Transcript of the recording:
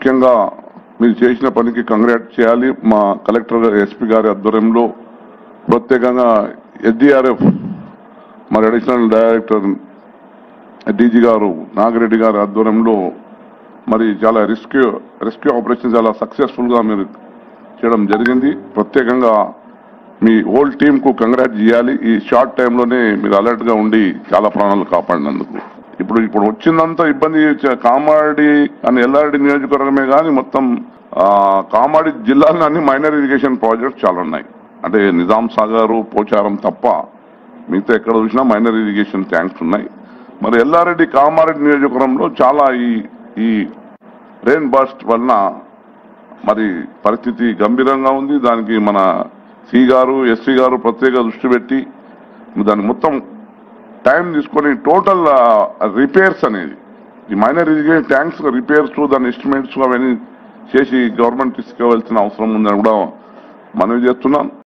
ముఖ్యంగా మీరు చేసిన పనికి కంగ్రాట్ చేయాలి. మా కలెక్టర్ ఎస్పీ గారి ఆధ్వర్యంలో ప్రత్యేకంగా ఎస్డీఆర్ఎఫ్ మరి అడిషనల్ డైరెక్టర్ డీజీ గారు నాగిరెడ్డి గారి ఆధ్వర్యంలో మరి చాలా రెస్క్యూ ఆపరేషన్ చాలా సక్సెస్ఫుల్ గా మీరు చేయడం జరిగింది. ప్రత్యేకంగా మీ హోల్ టీమ్ కు కంగ్రాట్ చేయాలి. ఈ షార్ట్ టైంలోనే మీరు అలర్ట్ గా ఉండి చాలా ప్రాణాలు కాపాడినందుకు. ఇప్పుడు వచ్చిందంతా ఇబ్బంది కామారెడ్డి అని ఎల్లారెడ్డి నియోజకవర్గమే కానీ మొత్తం కామారెడ్డి జిల్లాలో అన్ని మైనర్ ఇరిగేషన్ ప్రాజెక్ట్స్ చాలా ఉన్నాయి. అంటే నిజాం సాగర్ పోచారం తప్ప మిగతా ఎక్కడ చూసినా మైనర్ ఇరిగేషన్ ట్యాంక్స్ ఉన్నాయి. మరి ఎల్లారెడ్డి కామారెడ్డి నియోజకవర్గంలో చాలా ఈ రెయిన్ బర్స్ట్ వలన మరి పరిస్థితి గంభీరంగా ఉంది. దానికి మన సి గారు ఎస్సీ గారు ప్రత్యేక దృష్టి పెట్టి దాన్ని మొత్తం టైం తీసుకొని టోటల్ రిపేర్స్ అనేది ఈ మైనర్ ఇరిగేషన్ ట్యాంక్స్ రిపేర్స్ దాని ఎస్టిమేట్స్ అవన్నీ చేసి గవర్నమెంట్ తీసుకోవాల్సిన అవసరం ఉందని కూడా మనవి చేస్తున్నాం.